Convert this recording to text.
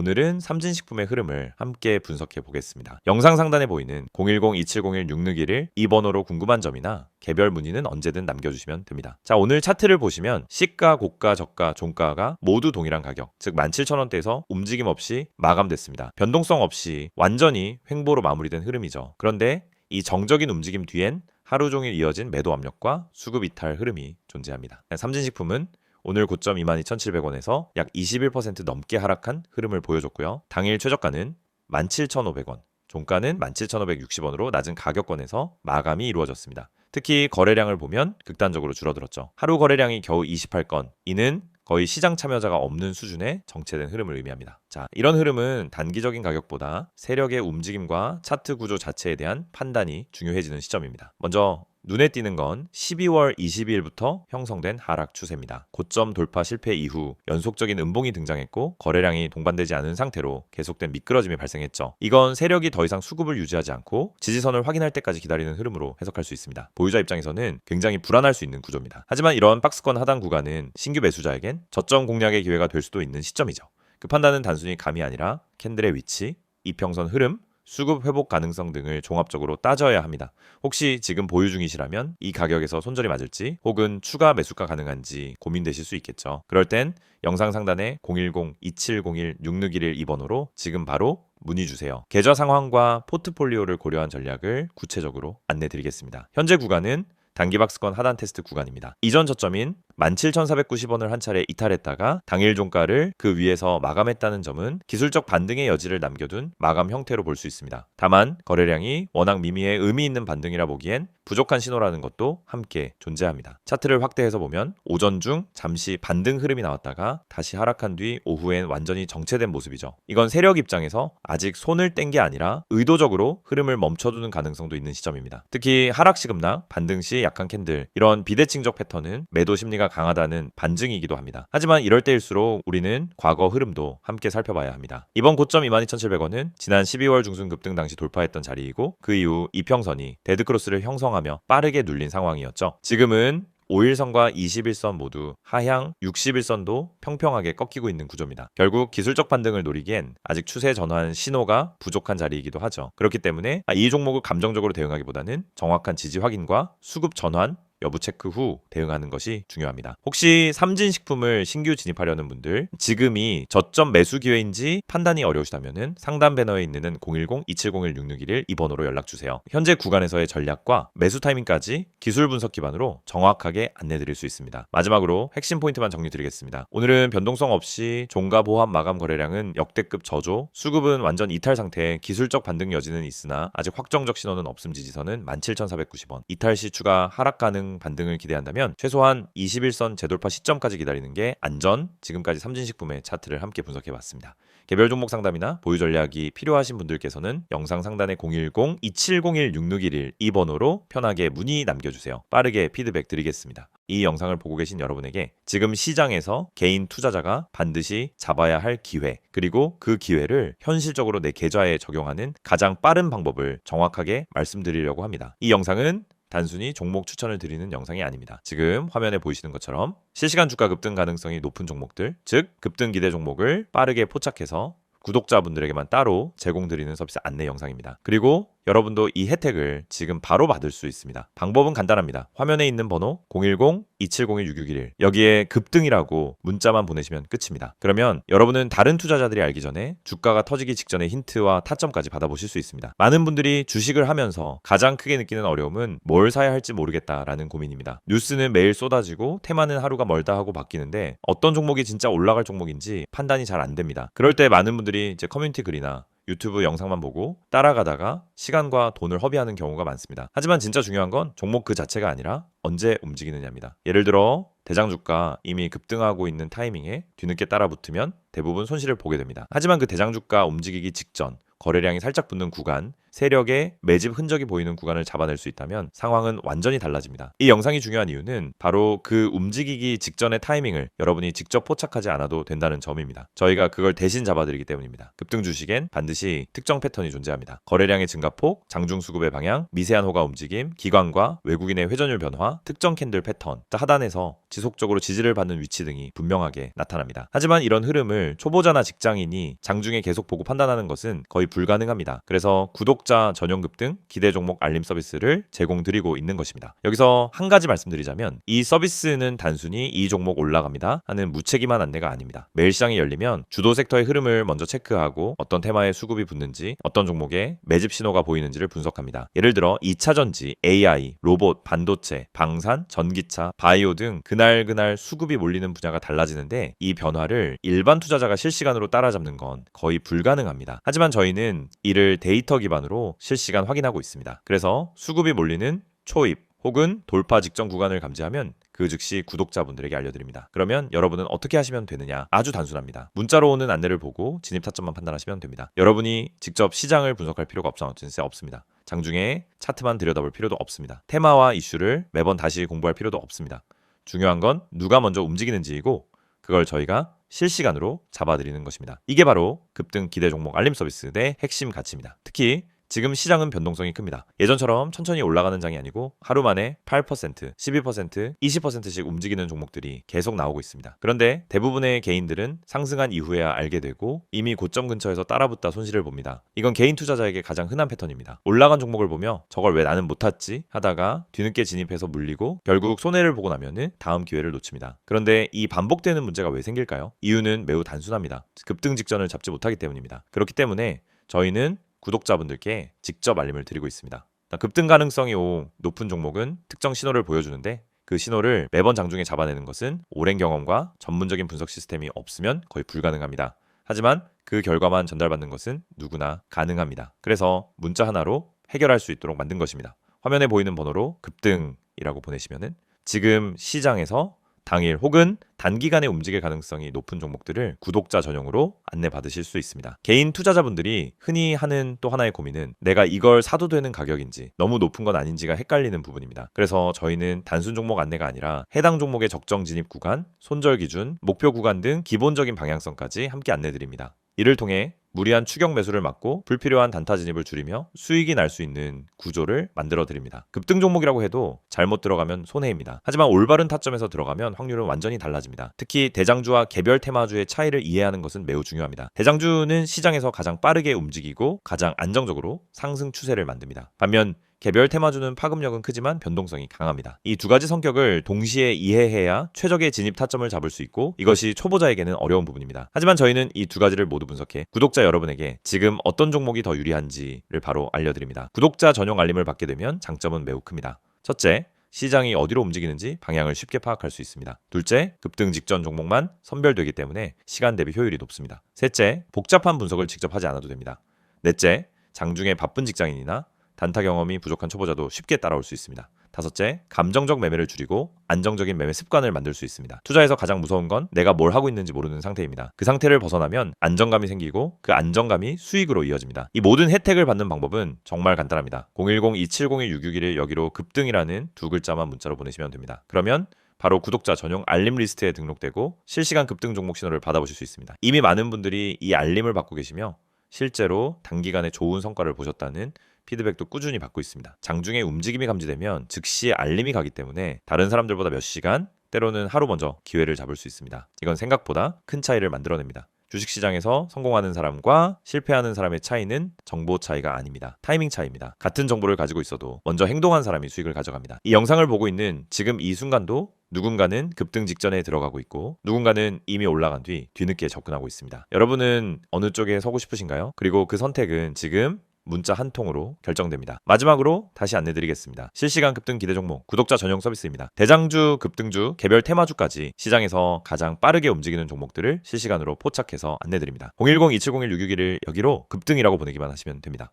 오늘은 삼진식품의 흐름을 함께 분석해 보겠습니다. 영상 상단에 보이는 010-2701-6611 이 번호로 궁금한 점이나 개별 문의는 언제든 남겨주시면 됩니다. 자, 오늘 차트를 보시면 시가, 고가, 저가, 종가가 모두 동일한 가격, 즉 17,000원대에서 움직임 없이 마감됐습니다. 변동성 없이 완전히 횡보로 마무리된 흐름이죠. 그런데 이 정적인 움직임 뒤엔 하루 종일 이어진 매도 압력과 수급 이탈 흐름이 존재합니다. 삼진식품은 오늘 고점 22,700원에서 약 21% 넘게 하락한 흐름을 보여줬고요. 당일 최저가는 17,500원, 종가는 17,560원으로 낮은 가격권에서 마감이 이루어졌습니다. 특히 거래량을 보면 극단적으로 줄어들었죠. 하루 거래량이 겨우 28건, 이는 거의 시장 참여자가 없는 수준의 정체된 흐름을 의미합니다. 자, 이런 흐름은 단기적인 가격보다 세력의 움직임과 차트 구조 자체에 대한 판단이 중요해지는 시점입니다. 먼저 눈에 띄는 건 12월 22일부터 형성된 하락 추세입니다. 고점 돌파 실패 이후 연속적인 음봉이 등장했고 거래량이 동반되지 않은 상태로 계속된 미끄러짐이 발생했죠. 이건 세력이 더 이상 수급을 유지하지 않고 지지선을 확인할 때까지 기다리는 흐름으로 해석할 수 있습니다. 보유자 입장에서는 굉장히 불안할 수 있는 구조입니다. 하지만 이런 박스권 하단 구간은 신규 매수자에겐 저점 공략의 기회가 될 수도 있는 시점이죠. 그 판단은 단순히 감이 아니라 캔들의 위치, 이평선 흐름, 수급 회복 가능성 등을 종합적으로 따져야 합니다. 혹시 지금 보유 중이시라면 이 가격에서 손절이 맞을지 혹은 추가 매수가 가능한지 고민되실 수 있겠죠. 그럴 땐 영상 상단에 010-2701-6611 이 번호로 지금 바로 문의 주세요. 계좌 상황과 포트폴리오를 고려한 전략을 구체적으로 안내 드리겠습니다. 현재 구간은 단기 박스권 하단 테스트 구간입니다. 이전 저점인 17,490원을 한 차례 이탈했다가 당일 종가를 그 위에서 마감했다는 점은 기술적 반등의 여지를 남겨둔 마감 형태로 볼 수 있습니다. 다만 거래량이 워낙 미미해 의미 있는 반등이라 보기엔 부족한 신호라는 것도 함께 존재합니다. 차트를 확대해서 보면 오전 중 잠시 반등 흐름이 나왔다가 다시 하락한 뒤 오후엔 완전히 정체된 모습이죠. 이건 세력 입장에서 아직 손을 뗀 게 아니라 의도적으로 흐름을 멈춰두는 가능성도 있는 시점입니다. 특히 하락 시급락, 반등 시 약한 캔들, 이런 비대칭적 패턴은 매도 심리가 강하다는 반증이기도 합니다. 하지만 이럴 때일수록 우리는 과거 흐름도 함께 살펴봐야 합니다. 이번 고점 22,700원은 지난 12월 중순 급등 당시 돌파했던 자리이고 그 이후 이평선이 데드크로스를 형성하며 빠르게 눌린 상황이었죠. 지금은 5일선과 21선 모두 하향, 61선도 평평하게 꺾이고 있는 구조입니다. 결국 기술적 반등을 노리기엔 아직 추세 전환 신호가 부족한 자리이기도 하죠. 그렇기 때문에 이 종목을 감정적으로 대응하기보다는 정확한 지지 확인과 수급 전환 여부 체크 후 대응하는 것이 중요합니다. 혹시 삼진식품을 신규 진입하려는 분들, 지금이 저점 매수 기회인지 판단이 어려우시다면 상단 배너에 있는 010-2701-6611 이 번호로 연락주세요. 현재 구간에서의 전략과 매수 타이밍까지 기술 분석 기반으로 정확하게 안내드릴 수 있습니다. 마지막으로 핵심 포인트만 정리드리겠습니다. 오늘은 변동성 없이 종가 보합 마감 거래량은 역대급 저조, 수급은 완전 이탈 상태에 기술적 반등 여지는 있으나 아직 확정적 신호는 없음 지지선은 17,490원, 이탈 시 추가 하락 가능 반등을 기대한다면 최소한 21선 재돌파 시점까지 기다리는 게 안전. 지금까지 삼진식품의 차트를 함께 분석해봤습니다. 개별 종목 상담이나 보유 전략이 필요하신 분들께서는 영상 상단에 010-2701-6611 이 번호로 편하게 문의 남겨주세요. 빠르게 피드백 드리겠습니다. 이 영상을 보고 계신 여러분에게 지금 시장에서 개인 투자자가 반드시 잡아야 할 기회, 그리고 그 기회를 현실적으로 내 계좌에 적용하는 가장 빠른 방법을 정확하게 말씀드리려고 합니다. 이 영상은 단순히 종목 추천을 드리는 영상이 아닙니다. 지금 화면에 보이시는 것처럼 실시간 주가 급등 가능성이 높은 종목들, 즉 급등 기대 종목을 빠르게 포착해서 구독자분들에게만 따로 제공드리는 서비스 안내 영상입니다. 그리고 여러분도 이 혜택을 지금 바로 받을 수 있습니다. 방법은 간단합니다. 화면에 있는 번호 010-2701-6611 여기에 급등이라고 문자만 보내시면 끝입니다. 그러면 여러분은 다른 투자자들이 알기 전에 주가가 터지기 직전의 힌트와 타점까지 받아보실 수 있습니다. 많은 분들이 주식을 하면서 가장 크게 느끼는 어려움은 뭘 사야 할지 모르겠다라는 고민입니다. 뉴스는 매일 쏟아지고 테마는 하루가 멀다 하고 바뀌는데 어떤 종목이 진짜 올라갈 종목인지 판단이 잘 안 됩니다. 그럴 때 많은 분들이 이제 커뮤니티 글이나 유튜브 영상만 보고 따라가다가 시간과 돈을 허비하는 경우가 많습니다. 하지만 진짜 중요한 건 종목 그 자체가 아니라 언제 움직이느냐입니다. 예를 들어 대장주가 이미 급등하고 있는 타이밍에 뒤늦게 따라 붙으면 대부분 손실을 보게 됩니다. 하지만 그 대장주가 움직이기 직전 거래량이 살짝 붙는 구간, 세력의 매집 흔적이 보이는 구간을 잡아낼 수 있다면 상황은 완전히 달라집니다. 이 영상이 중요한 이유는 바로 그 움직이기 직전의 타이밍을 여러분이 직접 포착하지 않아도 된다는 점입니다. 저희가 그걸 대신 잡아드리기 때문입니다. 급등 주식엔 반드시 특정 패턴이 존재합니다. 거래량의 증가폭, 장중 수급의 방향, 미세한 호가 움직임, 기관과 외국인의 회전율 변화, 특정 캔들 패턴, 하단에서 지속적으로 지지를 받는 위치 등이 분명하게 나타납니다. 하지만 이런 흐름을 초보자나 직장인이 장중에 계속 보고 판단하는 것은 거의 불가능합니다. 그래서 구독자 전용 급등, 기대 종목 알림 서비스를 제공드리고 있는 것입니다. 여기서 한 가지 말씀드리자면 이 서비스는 단순히 이 종목 올라갑니다 하는 무책임한 안내가 아닙니다. 매일 시장이 열리면 주도 섹터의 흐름을 먼저 체크하고 어떤 테마에 수급이 붙는지, 어떤 종목에 매집 신호가 보이는지를 분석합니다. 예를 들어 2차전지, AI, 로봇, 반도체, 방산, 전기차, 바이오 등 그날 수급이 몰리는 분야가 달라지는데 이 변화를 일반 투자자가 실시간으로 따라잡는 건 거의 불가능합니다. 하지만 저희는 이를 데이터 기반으로 실시간 확인하고 있습니다. 그래서 수급이 몰리는 초입 혹은 돌파 직전 구간을 감지하면 그 즉시 구독자분들에게 알려드립니다. 그러면 여러분은 어떻게 하시면 되느냐? 아주 단순합니다. 문자로 오는 안내를 보고 진입 타점만 판단하시면 됩니다. 여러분이 직접 시장을 분석할 필요가 없습니다. 장중에 차트만 들여다볼 필요도 없습니다. 테마와 이슈를 매번 다시 공부할 필요도 없습니다. 중요한 건 누가 먼저 움직이는지이고 그걸 저희가 실시간으로 잡아드리는 것입니다. 이게 바로 급등 기대 종목 알림 서비스의 핵심 가치입니다. 특히 지금 시장은 변동성이 큽니다. 예전처럼 천천히 올라가는 장이 아니고 하루 만에 8%, 12%, 20%씩 움직이는 종목들이 계속 나오고 있습니다. 그런데 대부분의 개인들은 상승한 이후에야 알게 되고 이미 고점 근처에서 따라붙다 손실을 봅니다. 이건 개인 투자자에게 가장 흔한 패턴입니다. 올라간 종목을 보며 저걸 왜 나는 못 탔지 하다가 뒤늦게 진입해서 물리고 결국 손해를 보고 나면은 다음 기회를 놓칩니다. 그런데 이 반복되는 문제가 왜 생길까요? 이유는 매우 단순합니다. 급등 직전을 잡지 못하기 때문입니다. 그렇기 때문에 저희는 구독자분들께 직접 알림을 드리고 있습니다. 급등 가능성이 높은 종목은 특정 신호를 보여주는데 그 신호를 매번 장중에 잡아내는 것은 오랜 경험과 전문적인 분석 시스템이 없으면 거의 불가능합니다. 하지만 그 결과만 전달받는 것은 누구나 가능합니다. 그래서 문자 하나로 해결할 수 있도록 만든 것입니다. 화면에 보이는 번호로 급등이라고 보내시면은 지금 시장에서 당일 혹은 단기간에 움직일 가능성이 높은 종목들을 구독자 전용으로 안내받으실 수 있습니다. 개인 투자자분들이 흔히 하는 또 하나의 고민은 내가 이걸 사도 되는 가격인지 너무 높은 건 아닌지가 헷갈리는 부분입니다. 그래서 저희는 단순 종목 안내가 아니라 해당 종목의 적정 진입 구간, 손절 기준, 목표 구간 등 기본적인 방향성까지 함께 안내드립니다. 이를 통해 무리한 추격 매수를 막고 불필요한 단타 진입을 줄이며 수익이 날 수 있는 구조를 만들어 드립니다. 급등 종목이라고 해도 잘못 들어가면 손해입니다. 하지만 올바른 타점에서 들어가면 확률은 완전히 달라집니다. 특히 대장주와 개별 테마주의 차이를 이해하는 것은 매우 중요합니다. 대장주는 시장에서 가장 빠르게 움직이고 가장 안정적으로 상승 추세를 만듭니다. 반면 개별 테마주는 파급력은 크지만 변동성이 강합니다. 이 두 가지 성격을 동시에 이해해야 최적의 진입 타점을 잡을 수 있고 이것이 초보자에게는 어려운 부분입니다. 하지만 저희는 이 두 가지를 모두 분석해 구독자 여러분에게 지금 어떤 종목이 더 유리한지를 바로 알려드립니다. 구독자 전용 알림을 받게 되면 장점은 매우 큽니다. 첫째, 시장이 어디로 움직이는지 방향을 쉽게 파악할 수 있습니다. 둘째, 급등 직전 종목만 선별되기 때문에 시간 대비 효율이 높습니다. 셋째, 복잡한 분석을 직접 하지 않아도 됩니다. 넷째, 장중에 바쁜 직장인이나 단타 경험이 부족한 초보자도 쉽게 따라올 수 있습니다. 다섯째, 감정적 매매를 줄이고 안정적인 매매 습관을 만들 수 있습니다. 투자에서 가장 무서운 건 내가 뭘 하고 있는지 모르는 상태입니다. 그 상태를 벗어나면 안정감이 생기고 그 안정감이 수익으로 이어집니다. 이 모든 혜택을 받는 방법은 정말 간단합니다. 010-2701-661을 여기로 급등이라는 두 글자만 문자로 보내시면 됩니다. 그러면 바로 구독자 전용 알림 리스트에 등록되고 실시간 급등 종목 신호를 받아보실 수 있습니다. 이미 많은 분들이 이 알림을 받고 계시며 실제로 단기간에 좋은 성과를 보셨다는 피드백도 꾸준히 받고 있습니다. 장중에 움직임이 감지되면 즉시 알림이 가기 때문에 다른 사람들보다 몇 시간, 때로는 하루 먼저 기회를 잡을 수 있습니다. 이건 생각보다 큰 차이를 만들어냅니다. 주식시장에서 성공하는 사람과 실패하는 사람의 차이는 정보 차이가 아닙니다. 타이밍 차이입니다. 같은 정보를 가지고 있어도 먼저 행동한 사람이 수익을 가져갑니다. 이 영상을 보고 있는 지금 이 순간도 누군가는 급등 직전에 들어가고 있고 누군가는 이미 올라간 뒤 뒤늦게 접근하고 있습니다. 여러분은 어느 쪽에 서고 싶으신가요? 그리고 그 선택은 지금 문자 한 통으로 결정됩니다. 마지막으로 다시 안내드리겠습니다. 실시간 급등 기대 종목 구독자 전용 서비스입니다. 대장주, 급등주, 개별 테마주까지 시장에서 가장 빠르게 움직이는 종목들을 실시간으로 포착해서 안내드립니다. 010-2701-661을 여기로 급등이라고 보내기만 하시면 됩니다.